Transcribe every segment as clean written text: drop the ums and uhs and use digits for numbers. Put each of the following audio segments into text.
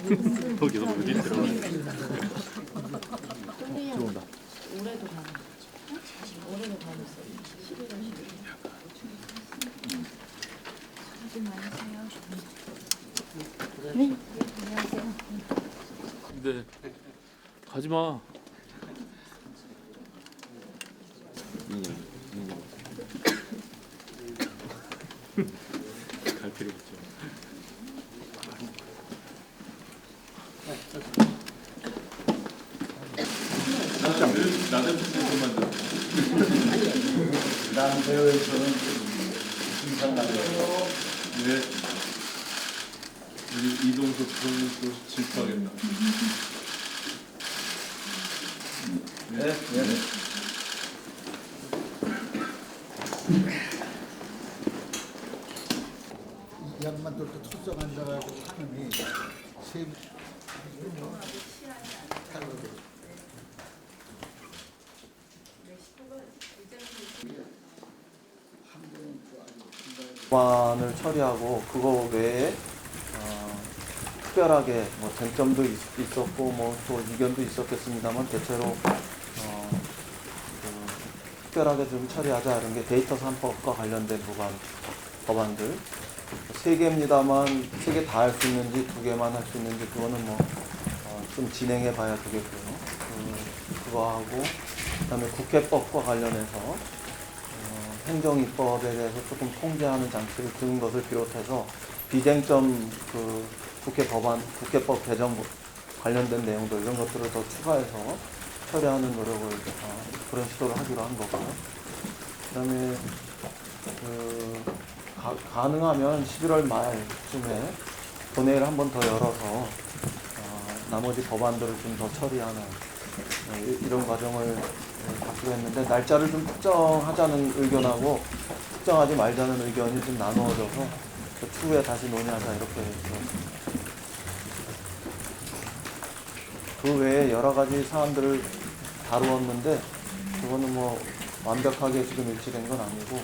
거기서 어디 들어가? 들어온다. 올해도 가는 올해도 가는 11월 10일. 사진 많이 세요. 네. 안녕하세요. 근데 가지 마. 갈 필요 없죠. 나는 그만 좀. 난 배우에서는 이상하네요. 네. 우리 이동석 선수 질투하겠다. 네, 네. 이 양반 또 투석 앉아가지고 하느니 세 법안을 처리하고 그거 외에 특별하게 뭐 쟁점도 있었고 뭐 또 이견도 있었겠습니다만 대체로 특별하게 좀 처리하자 이런 게 데이터 3법과 관련된 법안들 3개입니다만 3개 다 할 수 있는지 2개만 할 수 있는지 그거는 뭐 좀 진행해 봐야 되겠고요. 그거 하고 그다음에 국회법과 관련해서 행정입법에 대해서 조금 통제하는 장치를 두는 것을 비롯해서 비쟁점 그 국회법 개정 관련된 내용들 이런 것들을 더 추가해서 처리하는 노력을 그런 시도를 하기로 한 거고요. 그다음에 가능하면 11월 말쯤에 본회의를 한 번 더 열어서 나머지 법안들을 좀 더 처리하는 이런 과정을 갖기로 했는데 날짜를 좀 특정하자는 의견하고 특정하지 말자는 의견이 좀 나누어져서 그 추후에 다시 논의하자 이렇게 해서 그 외에 여러 가지 사안들을 다루었는데 그거는 뭐 완벽하게 지금 일치된 건 아니고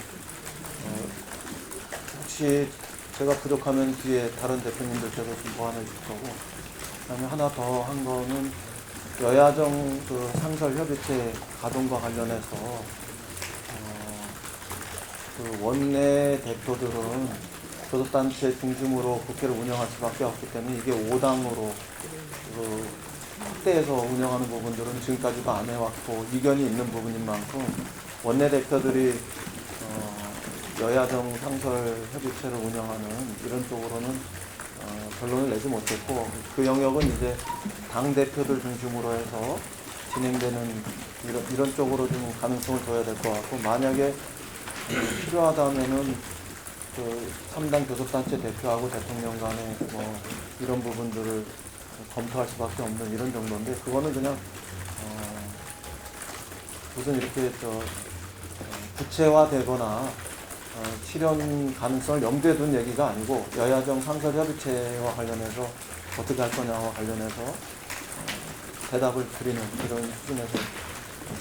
혹시 제가 부족하면 뒤에 다른 대표님들께서 좀 보완해 줄 거고 그다음에 하나 더 한 거는 여야정 그 상설협의체 가동과 관련해서 그 원내 대표들은 교섭단체 중심으로 국회를 운영할 수밖에 없기 때문에 이게 5당으로 그 확대해서 운영하는 부분들은 지금까지도 안 해왔고 이견이 있는 부분인 만큼 원내 대표들이 여야정 상설협의체를 운영하는 이런 쪽으로는 결론을 내지 못했고 그 영역은 이제 당 대표들 중심으로 해서 진행되는 이런 쪽으로 좀 가능성을 둬야 될 것 같고 만약에 필요하다면은 그 3당 교섭단체 대표하고 대통령 간에 뭐 이런 부분들을 검토할 수밖에 없는 이런 정도인데 그거는 그냥 무슨 이렇게 구체화되거나 실현 가능성을 염두에 둔 얘기가 아니고 여야정 상설협의체와 관련해서 어떻게 할 거냐와 관련해서 대답을 드리는 이런 수준에서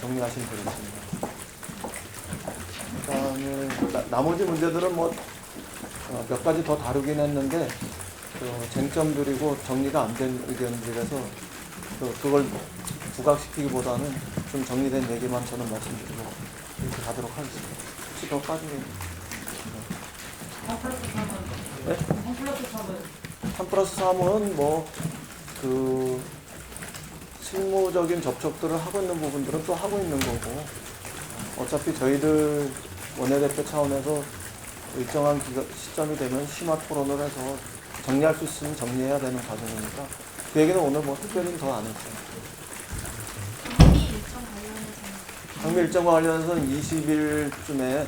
정리하시면 되겠습니다. 그다음에 나머지 문제들은 뭐 몇 가지 더 다루긴 했는데 쟁점들이고 정리가 안 된 의견들에서 그걸 부각시키기보다는 좀 정리된 얘기만 저는 말씀드리고 이렇게 가도록 하겠습니다. 혹시 더 빠지면 3+3은 뭐 그 실무적인 접촉들을 하고 있는 부분들은 또 하고 있는 거고 어차피 저희들 원내대표 차원에서 일정한 시점이 되면 심화 토론을 해서 정리할 수 있으면 정리해야 되는 과정이니까 그 얘기는 오늘 뭐 특별히 더 안 했어요. 방미 일정과 관련해서는 20일쯤에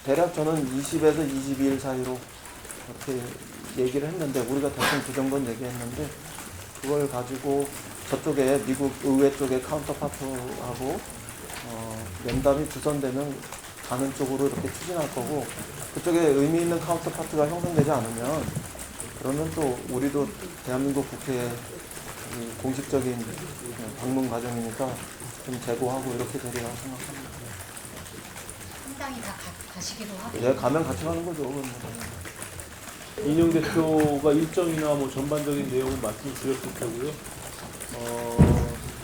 대략 저는 20에서 22일 사이로 이렇게 얘기를 했는데 우리가 대충 그 정도는 얘기했는데 그걸 가지고 저쪽에 미국 의회 쪽에 카운터파트하고 면담이 주선되면 가는 쪽으로 이렇게 추진할 거고 그쪽에 의미 있는 카운터파트가 형성되지 않으면 그러면 또 우리도 대한민국 국회의 공식적인 방문 과정이니까 좀 재고하고 이렇게 되리라고 생각합니다. 상당히 다 가시기로 하고. 네, 가면 같이 가는 거죠. 이인영 대표가 일정이나 뭐 전반적인 내용은 말씀드렸을 테고요.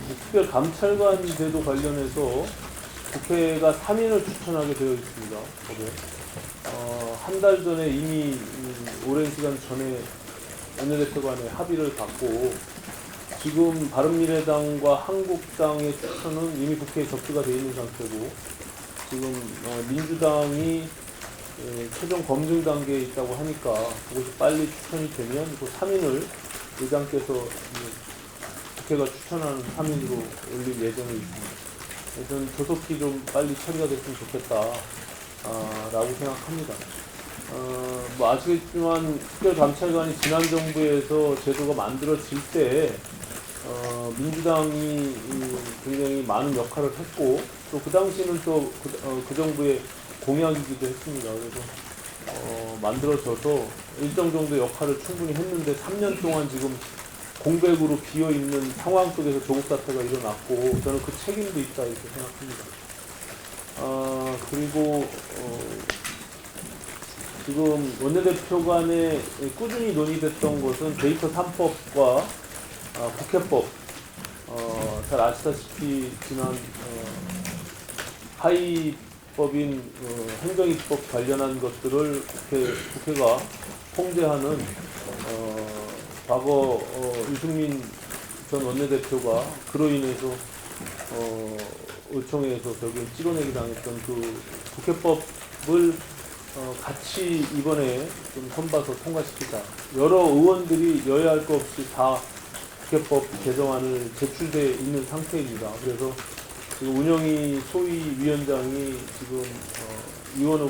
특별 감찰관 제도 관련해서 국회가 3인을 추천하게 되어 있습니다. 법에. 한 달 전에 이미 오랜 시간 전에 원내대표 간에 합의를 받고 지금 바른미래당과 한국당의 추천은 이미 국회에 접수가 되어 있는 상태고 지금 민주당이 최종 검증 단계에 있다고 하니까 그것이 빨리 추천이 되면 그 3인을 의장께서 국회가 추천하는 3인으로 올릴 예정이 있습니다. 그래서 조속히 좀 빨리 처리가 됐으면 좋겠다 라고 생각합니다. 뭐 아시겠지만 특별감찰관이 지난 정부에서 제도가 만들어질 때 민주당이 굉장히 많은 역할을 했고 또 그 당시는 또 그 정부의 공약이기도 했습니다. 그래서 만들어져서 일정 정도 역할을 충분히 했는데 3년 동안 지금 공백으로 비어있는 상황 속에서 조국 사태가 일어났고 저는 그 책임도 있다 이렇게 생각합니다. 그리고 지금 원내대표 간에 꾸준히 논의됐던 것은 데이터 3법과 국회법, 잘 아시다시피 지난 하위법인 행정입법 관련한 것들을 국회가 통제하는 과거 유승민 전 원내대표가 그로 인해서 의총에서 결국엔 찍어내기 당했던 그 국회법을 같이 이번에 좀 손봐서 통과시키자. 여러 의원들이 여야 할 것 없이 다 국회법 개정안을 제출돼 있는 상태입니다. 그래서 지금 운영위 소위 위원장이 지금 위원회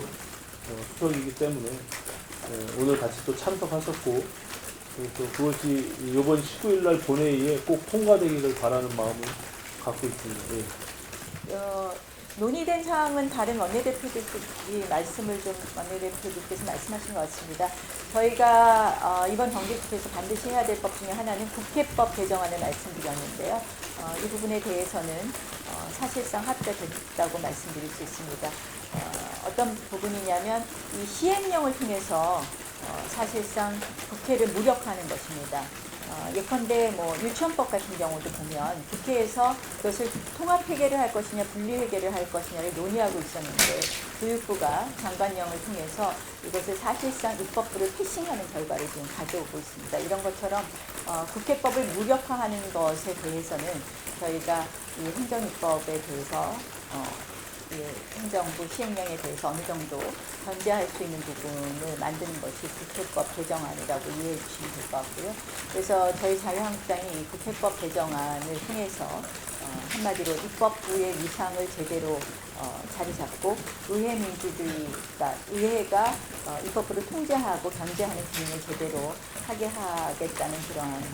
수석이기 때문에 오늘 같이 또 참석하셨고 그래서 그것이 이번 19일 날 본회의에 꼭 통과되기를 바라는 마음을 갖고 있습니다. 예. 논의된 사항은 다른 원내대표들이 말씀을 좀 원내대표들께서 말씀하신 것 같습니다. 저희가 이번 정기국회에서 반드시 해야 될 법 중에 하나는 국회법 개정안을 말씀드렸는데요. 이 부분에 대해서는 사실상 합의됐다고 말씀드릴 수 있습니다. 어떤 부분이냐면 이 시행령을 통해서 사실상 국회를 무력화하는 것입니다. 예컨대 뭐 유치원법 같은 경우도 보면 국회에서 그것을 통합 회계를 할 것이냐 분리 회계를 할 것이냐를 논의하고 있었는데 교육부가 장관령을 통해서 이것을 사실상 입법부를 패싱하는 결과를 지금 가져오고 있습니다. 이런 것처럼 국회법을 무력화하는 것에 대해서는 저희가 이 행정입법에 대해서 행정부 시행령에 대해서 어느 정도 견제할 수 있는 부분을 만드는 것이 국회법 개정안이라고 이해해 주시면 될 것 같고요. 그래서 저희 자유한국당이 이 국회법 개정안을 통해서 한마디로 입법부의 위상을 제대로 자리 잡고 의회가 입법부를 통제하고 견제하는 기능을 제대로 하게 하겠다는 그러한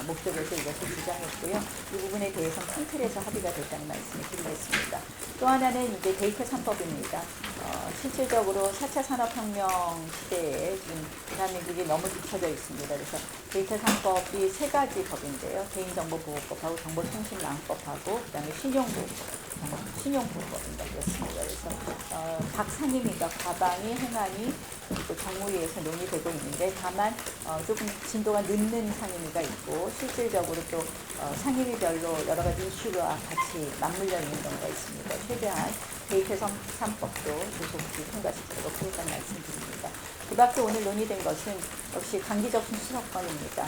목적에서 이것을 주장했고요. 이 부분에 대해서는 큰 틀에서 합의가 됐다는 말씀을 드리겠습니다. 또 하나는 이제 데이터 3법입니다. 실질적으로 4차 산업혁명 시대에 지금 대한민국이 너무 뒤처져 있습니다. 그래서 데이터 3법이 세 가지 법인데요. 개인정보보호법하고 정보통신망법하고 그다음에 신용보호법입니다. 그렇습니다. 그래서 각 상임위가 과방위, 행안위, 또 정무위에서 논의되고 있는데 다만 조금 진도가 늦는 상임위가 있고 실질적으로 또 상임위별로 여러 가지 이슈가 같이 맞물려 있는 경우가 있습니다. 최대한 데이터 3법도 조속히 통과시키도록 하겠다는 말씀드립니다. 그 밖에 오늘 논의된 것은 역시 강기적인 수석권입니다.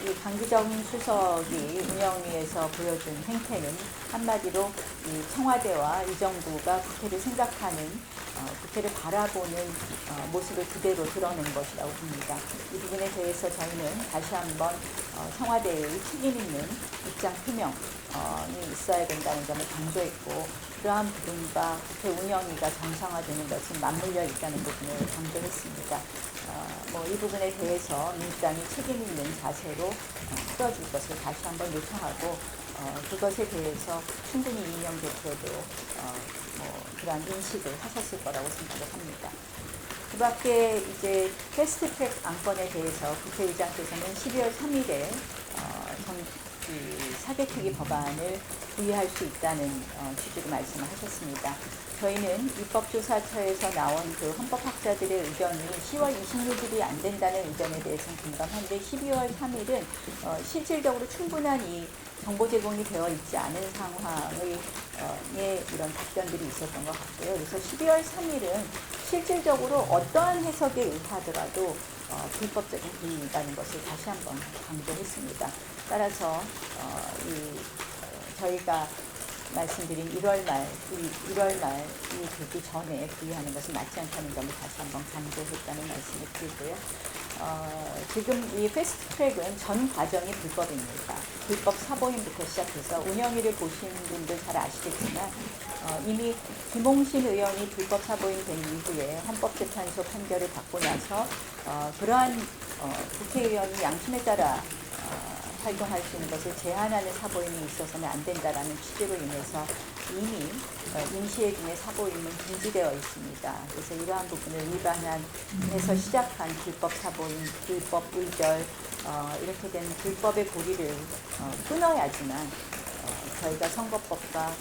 이 강기정 수석이 운영위에서 보여준 행태는 한마디로 이 청와대와 이 정부가 국회를 생각하는 국회를 바라보는 모습을 그대로 드러낸 것이라고 봅니다. 이 부분에 대해서 저희는 다시 한번 청와대의 책임 있는 입장 표명이 있어야 된다는 점을 강조했고 그러한 부분과 국회 운영위가 정상화되는 것은 맞물려 있다는 부분을 강조했습니다. 이 부분에 대해서 민주당이 책임 있는 자세로 풀어줄 것을 다시 한번 요청하고 그것에 대해서 충분히 이인영 대표도 그러한 인식을 하셨을 거라고 생각을 합니다. 그 밖에 이제 패스트트랙 안건에 대해서 국회의장께서는 12월 3일에 이 사개특위 법안을 부의할 수 있다는 취지로 말씀을 하셨습니다. 저희는 입법조사처에서 나온 그 헌법학자들의 의견이 10월 26일이 안 된다는 의견에 대해서는 공감한데 12월 3일은 실질적으로 충분한 이 정보 제공이 되어 있지 않은 상황의 이런 답변들이 있었던 것 같고요. 그래서 12월 3일은 실질적으로 어떠한 해석에 의하더라도 불법적인 부인이라는 것을 다시 한번 강조했습니다. 따라서 저희가 말씀드린 1월 말이 되기 전에 부의하는 것은 맞지 않다는 점을 다시 한번 강조했다는 말씀을 드리고요. 지금 이 패스트트랙은 전 과정이 불법입니다. 불법 사보임부터 시작해서 운영위를 보신 분들 잘 아시겠지만 이미 김홍신 의원이 불법 사보임 된 이후에 헌법재판소 판결을 받고 나서 그러한 국회의원이 양심에 따라 활동할 수 있는 것을 제한하는 사보임이 있어서는 안 된다라는 취지로 인해서 이미 임시회중의 사보임은 금지되어 있습니다. 그래서 이러한 부분을 위반해서 시작한 불법 사보임, 불법 의결, 이렇게 된 불법의 고리를 끊어야지만 저희가 선거법과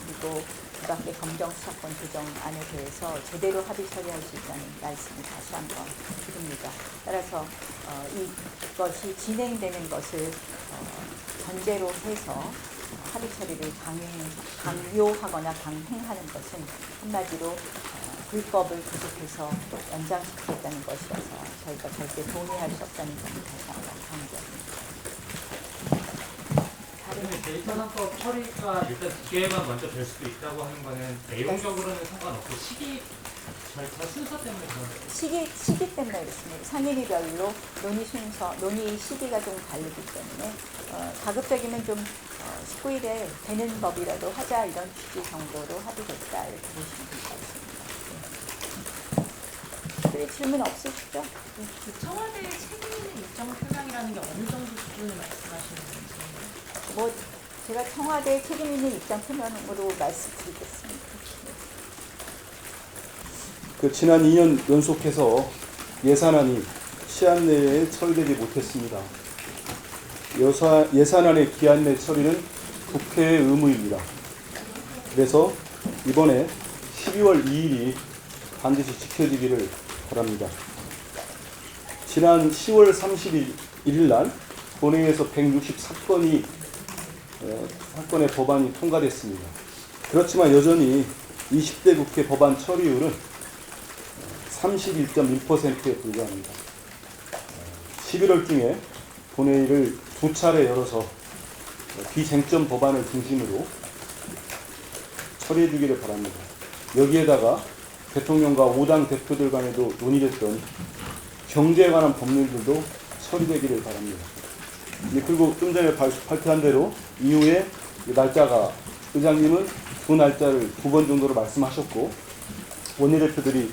그리고 그 밖에 검정수사권 조정안에 대해서 제대로 합의 처리할 수 있다는 말씀을 다시 한번 드립니다. 따라서 이것이 진행되는 것을 전제로 해서 합의 처리를 강요하거나 강행하는 것은 한마디로 불법을 계속해서 연장시키겠다는 것이어서 저희가 절대 동의할 수 없다는 점을 다시 한번 강조합니다. 데이터 상법 처리가 일단 2개만 먼저 될 수도 있다고 하는 거는 내용적으로는 상관없고 시기 절차 순서 때문에 그런 거예요. 시기 때문에 그렇습니다. 상임위별로 논의 시기가 좀 다르기 때문에 가급적이면 좀 19일에 되는 법이라도 하자 이런 취지 정도로 합의됐다 이렇게 보시면 될 것 같습니다. 네. 질문 없으시죠? 그 청와대의 책임 있는 일정 표명이라는 게 어느 정도 수준을 말씀하시는 건지. 제가 청와대의 책임 있는 입장 표명으로 말씀드리겠습니다. 지난 2년 연속해서 예산안이 시한 내에 처리되지 못했습니다. 예산안의 기한 내 처리는 국회의 의무입니다. 그래서 이번에 12월 2일이 반드시 지켜지기를 바랍니다. 지난 10월 31일 날 본회의에서 164건의 법안이 통과됐습니다. 그렇지만 여전히 20대 국회 법안 처리율은 31.1%에 불과합니다. 11월 중에 본회의를 2차례 열어서 비쟁점 법안을 중심으로 처리해 주기를 바랍니다. 여기에다가 대통령과 5당 대표들 간에도 논의됐던 경제에 관한 법률들도 처리되기를 바랍니다. 그리고 좀 전에 발표한 대로 이후에 날짜가 의장님은 두 날짜를 2번 정도로 말씀하셨고 원내대표들이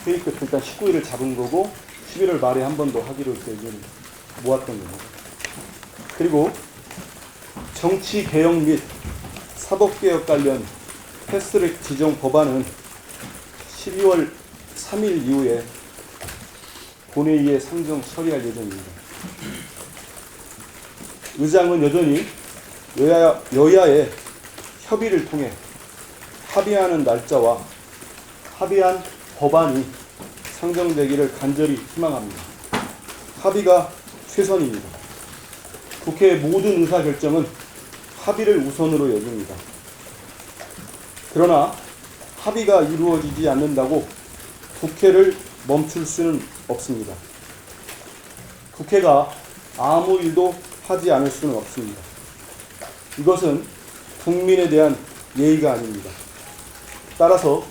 회의 끝 일단 19일을 잡은 거고 11월 말에 한 번 더 하기로 이렇게 모았던 겁니다. 그리고 정치개혁 및 사법개혁 관련 패스트트랙 지정 법안은 12월 3일 이후에 본회의에 상정 처리할 예정입니다. 의장은 여전히 여야의 협의를 통해 합의하는 날짜와 합의한 법안이 상정되기를 간절히 희망합니다. 합의가 최선입니다. 국회의 모든 의사결정은 합의를 우선으로 여깁니다. 그러나 합의가 이루어지지 않는다고 국회를 멈출 수는 없습니다. 국회가 아무 일도 하지 않을 수는 없습니다. 이것은 국민에 대한 예의가 아닙니다. 따라서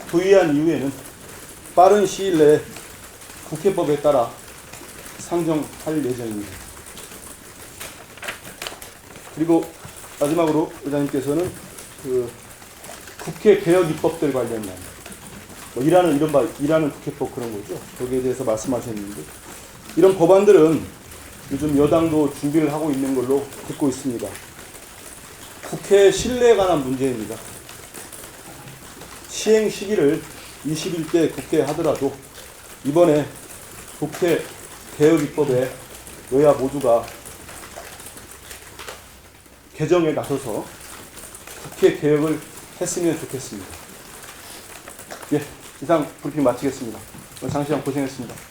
부의한 이후에는 빠른 시일 내에 국회법에 따라 상정할 예정입니다. 그리고 마지막으로 의장님께서는 국회 개혁 입법들 관련한 일하는 국회법 그런 거죠. 거기에 대해서 말씀하셨는데 이런 법안들은 요즘 여당도 준비를 하고 있는 걸로 듣고 있습니다. 국회 신뢰에 관한 문제입니다. 시행 시기를 21대 국회에 하더라도 이번에 국회 개혁 입법에 여야 모두가 개정에 나서서 국회 개혁을 했으면 좋겠습니다. 예, 이상 브리핑 마치겠습니다. 오늘 장시간 고생했습니다.